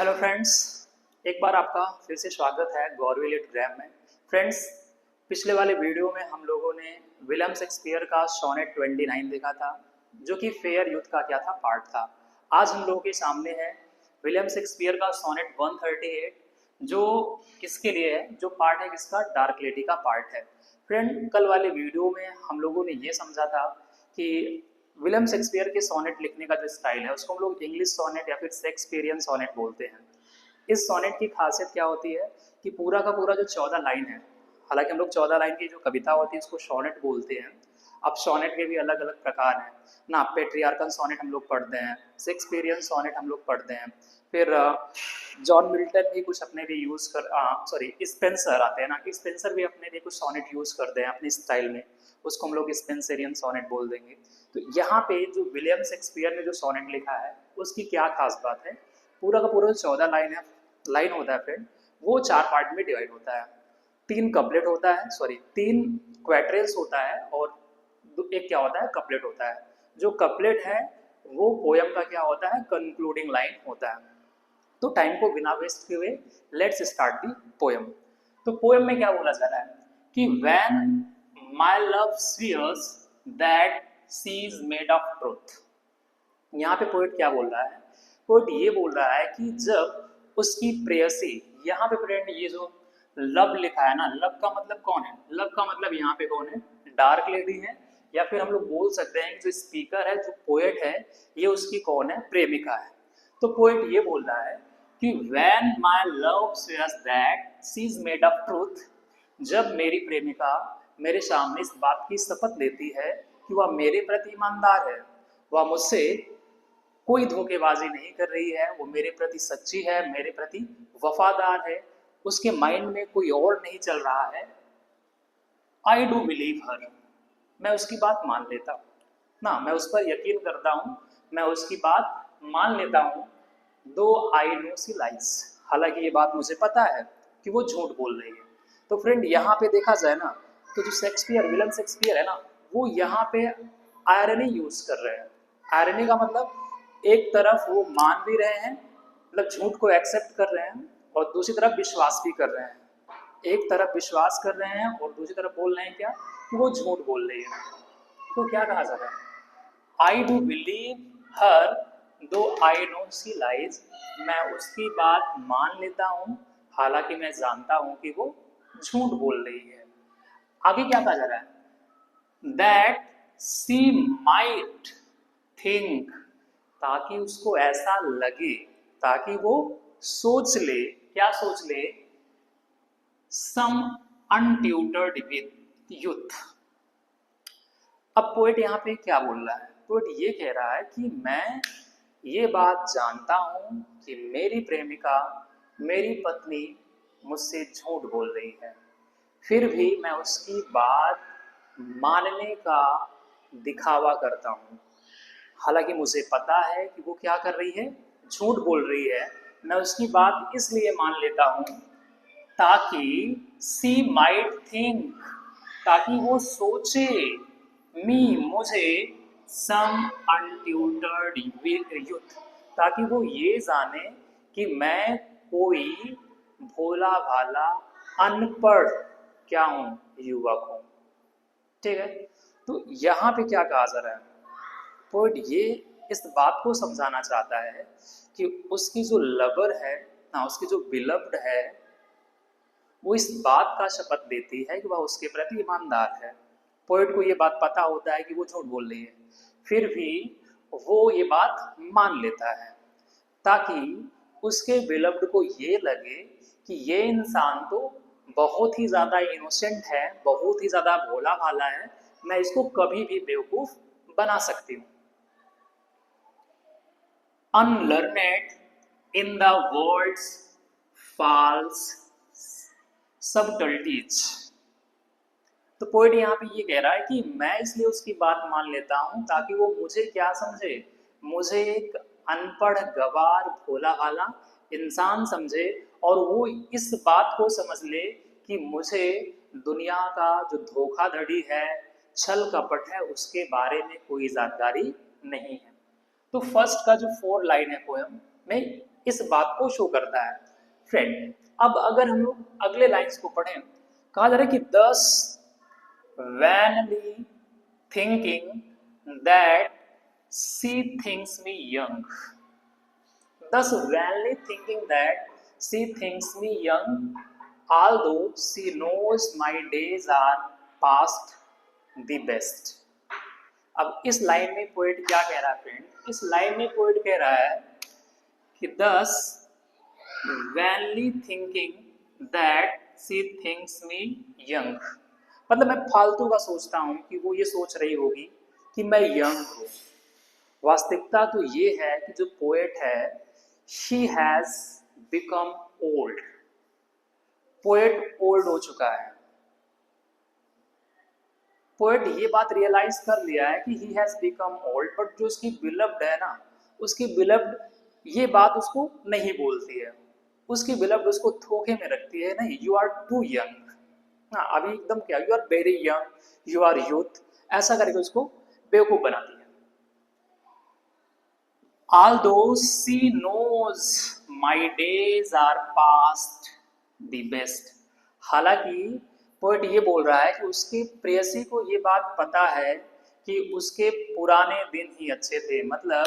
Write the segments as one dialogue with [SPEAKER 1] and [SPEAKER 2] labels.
[SPEAKER 1] Hello friends, एक बार आपका फिर से स्वागत है गौरवी ग्राम में। फ्रेंड्स, पिछले वाले वीडियो में हम लोगों ने विलियम शेक्सपियर का सोनेट 29 देखा था, जो कि फेयर यूथ का क्या था पार्ट था। आज हम लोगों के सामने है विलियम शेक्सपियर का सोनेट 138, जो किसके लिए है, जो पार्ट है किसका, डार्क लेडी का पार्ट है। फ्रेंड, कल वाले वीडियो में हम लोगों ने ये समझा था कि विलियम शेक्सपियर के सोनेट लिखने का जो स्टाइल है उसको हम लोग इंग्लिश सोनेट या फिर शेक्सपियरियन सोनेट बोलते हैं। इस सोनेट की खासियत क्या होती है कि पूरा का पूरा जो 14 लाइन है, हालांकि हम लोग 14 लाइन की जो कविता होती है उसको सोनेट बोलते हैं। अब सोनेट के भी अलग अलग प्रकार हैं ना। पेट्रियार्कल सोनेट हम लोग पढ़ते हैं, शेक्सपियरियन सोनेट हम लोग पढ़ते हैं, फिर जॉन मिल्टन भी कुछ अपने लिए यूज़ कर सॉरी स्पेंसर आते हैं ना, स्पेंसर भी अपने लिए कुछ सोनेट यूज़ करते हैं अपने स्टाइल में, उसको हम लोग स्पेंसरियन सोनेट बोल देंगे। तो यहाँ पे जो विलियम शेक्सपियर ने जो सोनेट लिखा है उसकी क्या खास बात है, पूरा का पूरा 14 लाइन होता है फ्रेंड, वो 4 पार्ट में डिवाइड होता है। 3 कपलेट होता है, सॉरी 3 क्वाट्रेल्स होता है, और एक क्या होता है, कपलेट होता है। जो कपलेट है वो पोयम का क्या होता है, कंक्लूडिंग लाइन होता है। तो टाइम को बिना वेस्ट किए हुए लेट्स स्टार्ट दी पोयम। तो पोयम में क्या बोला जा रहा है कि when my love swears that she is made of truth. यहाँ पे पोएट क्या बोल रहा है, पोएट ये बोल रहा है कि जब उसकी प्रेयसी, यहाँ पे फ्रेंड ये जो लव लिखा है ना, लव का मतलब कौन है, लव का मतलब यहाँ पे कौन है, डार्क लेडी है, या फिर हम लोग बोल सकते हैं कि जो स्पीकर है, जो पोएट है, ये उसकी कौन है, प्रेमिका है। तो पोएट ये बोल रहा है कि when my love says that she is made of truth, जब मेरी प्रेमिका मेरे सामने इस बात की शपथ लेती है कि वह मेरे प्रति ईमानदार है, वह मुझसे कोई धोखेबाजी नहीं कर रही है, वो मेरे प्रति सच्ची है, मेरे प्रति वफादार है, उसके माइंड में कोई और नहीं चल रहा है, आई डू बिलीव हर, मैं उसकी बात मान लेता हूँ ना, मैं उस पर यकीन करता हूँ, मैं उसकी बात मान लेता हूँ। दो आई नो सी लाइज, हालांकि ये बात मुझे पता है कि वो झूठ बोल रही है। तो फ्रेंड, यहाँ पे देखा जाए ना, तो जो शेक्सपियर, विलियम शेक्सपियर है ना, वो यहाँ पे आयरनी यूज कर रहे हैं। आयरनी का मतलब एक तरफ वो मान भी रहे हैं, मतलब झूठ को एक्सेप्ट कर रहे हैं, और दूसरी तरफ विश्वास भी कर रहे हैं। एक तरफ विश्वास कर रहे हैं और दूसरी तरफ बोल रहे हैं क्या, कि वो झूठ बोल रही है। तो क्या कहा जा रहा है, आई डू बिलीव हर दो आई नो सी लाइज, मैं उसकी बात मान लेता हूँ हालांकि मैं जानता हूँ कि वो झूठ बोल रही है। आगे क्या कहा जा रहा है, दैट सी माइट थिंक, ताकि उसको ऐसा लगे, ताकि वो सोच ले, क्या सोच ले, सम अनट्यूटर्ड विद यूथ। अब पोएट यहाँ पे क्या बोल रहा है, पोएट ये कह रहा है कि मैं ये बात जानता हूँ कि मेरी प्रेमिका, मेरी पत्नी मुझसे झूठ बोल रही है, फिर भी मैं उसकी बात मानने का दिखावा करता हूँ। हालांकि मुझे पता है कि वो क्या कर रही है, झूठ बोल रही है, मैं उसकी बात इसलिए मान लेता हूँ ताकि सी माइट थिंक, ताकि वो सोचे, मी मुझे, सम अनट्यूटर्ड यूथ, ताकि वो ये जाने कि मैं कोई भोला भाला अनपढ़ क्या हूँ, युवक हूँ। ठीक है, तो यहाँ पे क्या कहा जा रहा है, पोएट ये इस बात को समझाना चाहता है कि उसकी जो लवर है ना, उसकी जो बिलव्ड है, वो इस बात का शपथ देती है कि वह उसके प्रति ईमानदार है। पोएट को ये बात पता होता है कि वो झूठ बोल रही है, फिर भी वो ये बात मान लेता है ताकि उसके बिलव्ड को ये लगे कि ये इंसान तो बहुत ही ज़्यादा इनोसेंट है, बहुत ही ज़्यादा भोला भाला है, मैं इसको कभी भी बेवकूफ़ बना सकती हूँ। Unlearned in the world's false subtleties, तो पोएट यहाँ पे ये कह रहा है कि मैं इसलिए उसकी बात मान लेता हूँ ताकि वो मुझे क्या समझे, मुझे एक अनपढ़ गवार भोला भाला इंसान समझे, और वो इस बात को समझ ले कि मुझे दुनिया का जो धोखाधड़ी है, छल कपट है, उसके बारे में कोई जानकारी नहीं है। तो फर्स्ट का जो 4 लाइन है पोएम में, इस बात को शो करता है। फ्रेंड, अब अगर हम लोग अगले लाइंस को पढ़ें, कहा जा रहा है कि thus vainly thinking that she thinks me young, thus vainly thinking that she thinks me young, although she knows my days are past the best। अब इस लाइन में पोएट क्या कह रहा है फ्रेंड? इस लाइन में पोएट कह रहा है कि thus vainly thinking that she thinks me young, मतलब मैं फालतू का सोचता हूं कि वो ये सोच रही होगी कि मैं यंग हूं। वास्तविकता तो ये है कि जो पोएट है, she has become old, poet old हो चुका है। पोएट ये बात रियलाइज कर लिया है कि he has become old, but जो उसकी बिलव्ड है ना, उसकी बिलव्ड ये बात उसको नहीं बोलती है, उसकी बिलव्ड उसको धोखे में रखती है। नहीं, यू आर टू यंग, हाँ अभी एकदम क्या, you are very young, you are youth, ऐसा करके उसको बेवकूफ बनाती है। Although she knows my days are past the best, हालांकि पोएट ये बोल रहा है कि उसकी प्रेयसी को ये बात पता है कि उसके पुराने दिन ही अच्छे थे, मतलब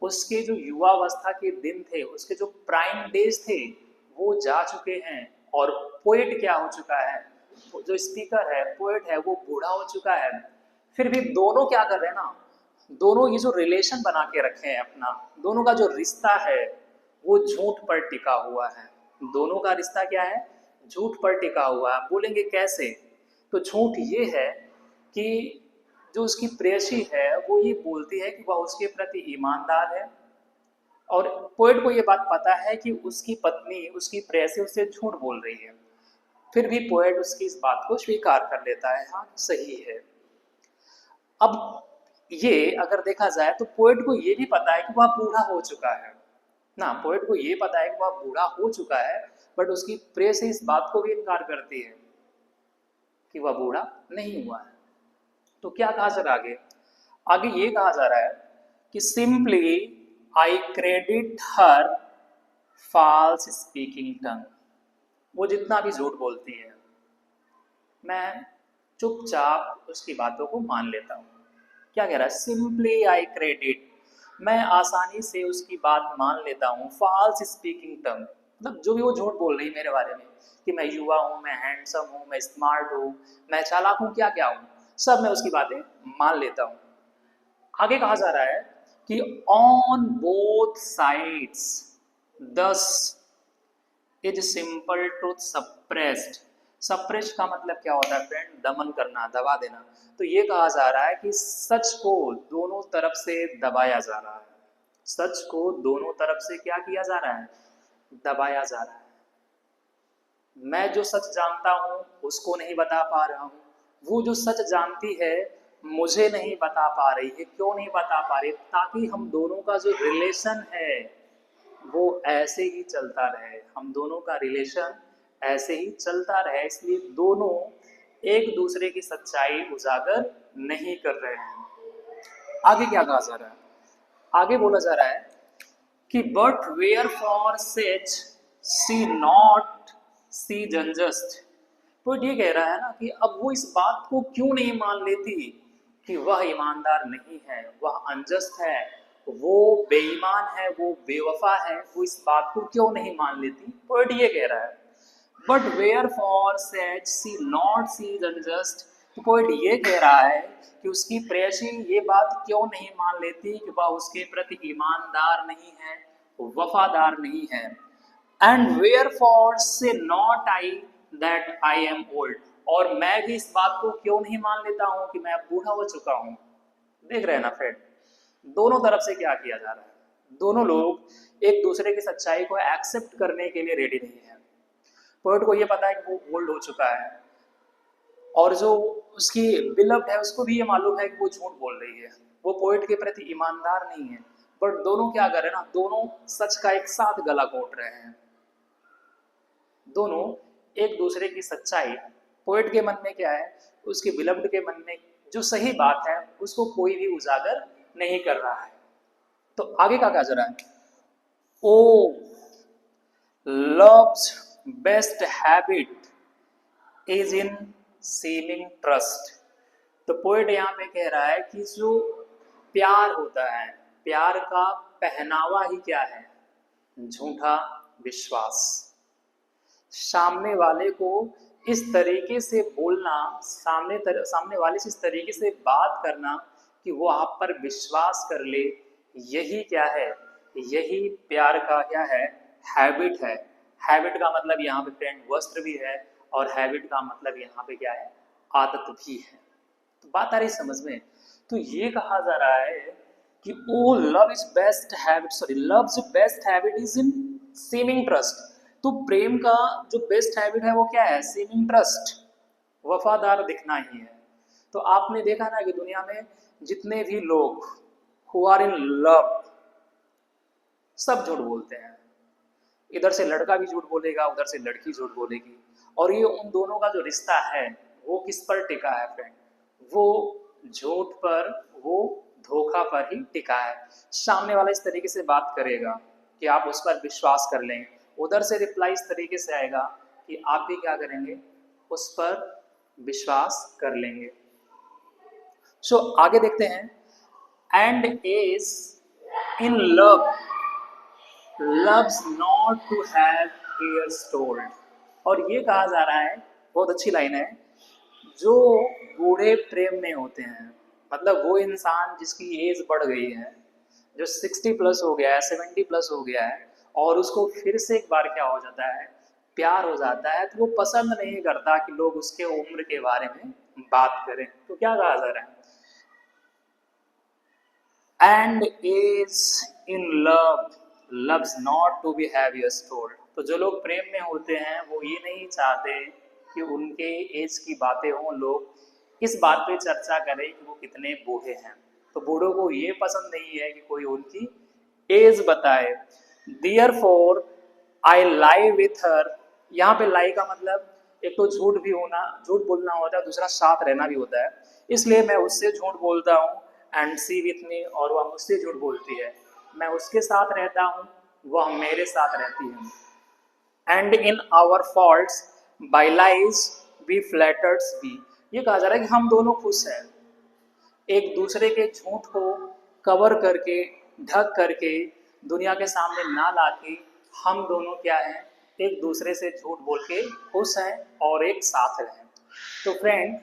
[SPEAKER 1] उसके जो युवावस्था के दिन थे, उसके जो प्राइम डेज थे वो जा चुके हैं। और पोएट क्या हो चुका है, जो स्पीकर है, पोएट है, वो बूढ़ा हो चुका है। फिर भी दोनों क्या कर रहे हैं ना, दोनों ये जो रिलेशन बना के रखे हैं अपना, दोनों का जो रिश्ता है वो झूठ पर टिका हुआ है। दोनों का रिश्ता क्या है? झूठ पर टिका हुआ है। बोलेंगे कैसे? तो झूठ ये है कि जो उसकी प्रेयसी है वो ये बोलती है कि वह उसके प्रति ईमानदार है, और पोएट को ये बात पता है कि उसकी पत्नी, उसकी प्रेयसी उससे झूठ बोल रही है। फिर भी पोएट उसकी इस बात को स्वीकार कर लेता है, हाँ सही है। अब ये अगर देखा जाए तो पोएट को ये भी पता है कि वह बूढ़ा हो चुका है ना, पोएट को ये पता है कि वह बूढ़ा हो चुका है, बट उसकी प्रेयसी इस बात को भी इनकार करती है कि वह बूढ़ा नहीं हुआ है। तो क्या कहा जा रहा है आगे? आगे ये कहा जा रहा है कि simply I credit her false speaking tongue, वो जितना भी झूठ बोलती है मैं चुपचाप उसकी बातों को मान लेता हूँ। क्या कह रहा है? सिंपली आई क्रेडिट, मैं आसानी से उसकी बात मान लेता हूँ। फॉल्स स्पीकिंग टंग, मतलब जो भी वो झूठ बोल रही है मेरे बारे में कि मैं युवा हूँ, मैं हैंडसम हूँ, मैं स्मार्ट हूँ, मैं चालाक हूँ, क्या क्या हूँ, सब मैं उसकी बातें मान लेता हूँ। आगे कहा जा रहा है कि ऑन बोथ साइड्स दस is simple truth suppressed. Suppressed का मतलब क्या होता है फ्रेंड? दमन करना, दबा देना। तो ये कहा जा रहा है कि सच को दोनों तरफ से दबाया जा रहा है। सच को दोनों तरफ से क्या किया जा रहा है? दबाया जा रहा है। मैं जो सच जानता हूँ उसको नहीं बता पा रहा हूँ, वो जो सच जानती है मुझे नहीं बता पा रही है। क्यों नहीं बता पा रही? ताकि हम दोनों का जो रिलेशन है वो ऐसे ही चलता रहे, हम दोनों का रिलेशन ऐसे ही चलता रहे। इसलिए दोनों एक दूसरे की सच्चाई उजागर नहीं कर रहे हैं। आगे क्या कहा जा रहा है? आगे बोला जा रहा है कि but where for such C not see just. तो ये कह रहा है ना कि अब वो इस बात को क्यों नहीं मान लेती कि वह ईमानदार नहीं है, वह अनजस्ट है, वो बेईमान है, वो बेवफा है, वो इस बात को क्यों नहीं मान लेती? पोएट ये कह रहा है but where for such C not she unjust. तो पोएट ये कह रहा है कि उसकी प्रेयसी ये बात क्यों नहीं मान लेती कि वह उसके प्रति ईमानदार नहीं है, वफादार नहीं है। एंड वेयर फॉर से not I that I am old, और मैं भी इस बात को क्यों नहीं मान लेता हूं कि मैं बूढ़ा हो चुका हूं। देख रहे हैं ना फ्रेंड, दोनों तरफ से क्या किया जा रहा है? दोनों लोग एक दूसरे की सच्चाई को एक्सेप्ट करने के लिए रेडी नहीं है। पोएट को ये पता है कि वो ओल्ड हो चुका है, और जो उसकी बिलव्ड है उसको भी ये मालूम है कि वो झूठ बोल रही है, वो पोएट के प्रति ईमानदार नहीं है। बट दोनों क्या कर रहे हैं ना, दोनों सच का एक साथ गला घोट रहे हैं। दोनों एक दूसरे की सच्चाई, पोएट के मन में क्या है, उसके बिलव्ड के मन में जो सही बात है उसको कोई भी उजागर नहीं कर रहा है। तो आगे क्या कहा जा रहा है? ओ love's best habit is in seeming trust। तो पोएट यहाँ पे कह रहा है कि जो प्यार होता है, प्यार का पहनावा ही क्या है? झूठा विश्वास। सामने वाले को इस तरीके से बोलना, सामने वाले से इस तरीके से बात करना कि वो आप पर विश्वास कर ले, यही क्या है? यही प्यार का क्या है? हैबिट है। हैबिट का मतलब यहाँ पे फ्रेंड वस्त्र भी है, और हैबिट का मतलब यहाँ पे क्या है? आदत भी है। तो बात आ रही समझ में? तो ये कहा जा रहा है कि O love is best habit, sorry love's best habit is in seeming trust. तो प्रेम का जो बेस्ट हैबिट है वो क्या है? सीमिंग ट्रस्ट, वफादार दिखना ही है। तो आपने देखा ना कि दुनिया में जितने भी लोग हु आर इन लव सब झूठ बोलते हैं। इधर से लड़का भी झूठ बोलेगा, उधर से लड़की झूठ बोलेगी, और ये उन दोनों का जो रिश्ता है वो किस पर टिका है फ्रेंड? वो झूठ पर, वो धोखा पर ही टिका है। सामने वाला इस तरीके से बात करेगा कि आप उस पर विश्वास कर लें, उधर से रिप्लाई इस तरीके से आएगा कि आप भी क्या करेंगे? उस पर विश्वास कर लेंगे। सो आगे देखते हैं। And is in love loves not to have ears told। और ये कहा जा रहा है, बहुत अच्छी लाइन है, जो बूढ़े प्रेम में होते हैं, मतलब वो इंसान जिसकी एज बढ़ गई है, जो 60 प्लस हो गया है, 70 प्लस हो गया है, और उसको फिर से एक बार क्या हो जाता है? प्यार हो जाता है, तो वो पसंद नहीं करता कि लोग उसके उम्र के बारे में बात करें। तो क्या कहा जा रहा है? And is in love loves not to be heaviest told। तो जो लोग प्रेम में होते हैं वो ये नहीं चाहते कि उनके एज की बातें हों, लोग इस बात पे चर्चा करें कि वो कितने बूढ़े हैं। तो बूढ़ों को ये पसंद नहीं है कि कोई उनकी एज बताए। Therefore I lie with her। यहाँ पे लाई का मतलब एक तो झूठ भी होना, झूठ बोलना होता है, दूसरा साथ रहना भी होता है। इसलिए मैं उससे झूठ बोलता हूँ, एंड सी विथ मी, और वह मुझसे झूठ बोलती है। मैं उसके साथ रहता हूँ, वह मेरे साथ रहती है। And in our faults by lies we flattered be. ये कहा जा रहा है कि हम दोनों खुश हैं, एक दूसरे के झूठ को कवर करके, ढक करके, दुनिया के सामने ना लाके हम दोनों क्या हैं? एक दूसरे से झूठ बोल के खुश हैं और एक साथ रहें। तो फ्रेंड,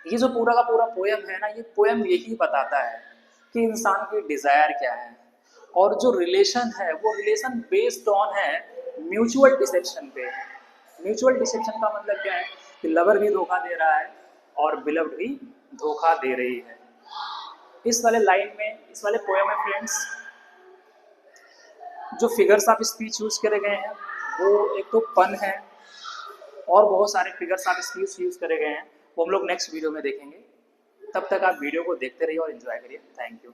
[SPEAKER 1] ये जो पूरा का पूरा पोयम है ना, ये पोयम यही बताता है कि इंसान की डिज़ायर क्या है, और जो रिलेशन है वो रिलेशन बेस्ड ऑन है म्यूचुअल डिसेप्शन पे। म्यूचुअल डिसेप्शन का मतलब क्या है? कि लवर भी धोखा दे रहा है और बिलव्ड भी धोखा दे रही है। इस वाले लाइन में, इस वाले पोएम में फ्रेंड्स, जो फिगर्स ऑफ स्पीच यूज करे गए हैं वो एक तो पन है, और बहुत सारे फिगर्स ऑफ स्पीच यूज करे गए हैं, वो हम लोग नेक्स्ट वीडियो में देखेंगे। तब तक आप वीडियो को देखते रहिए और एंजॉय करिए। Thank you.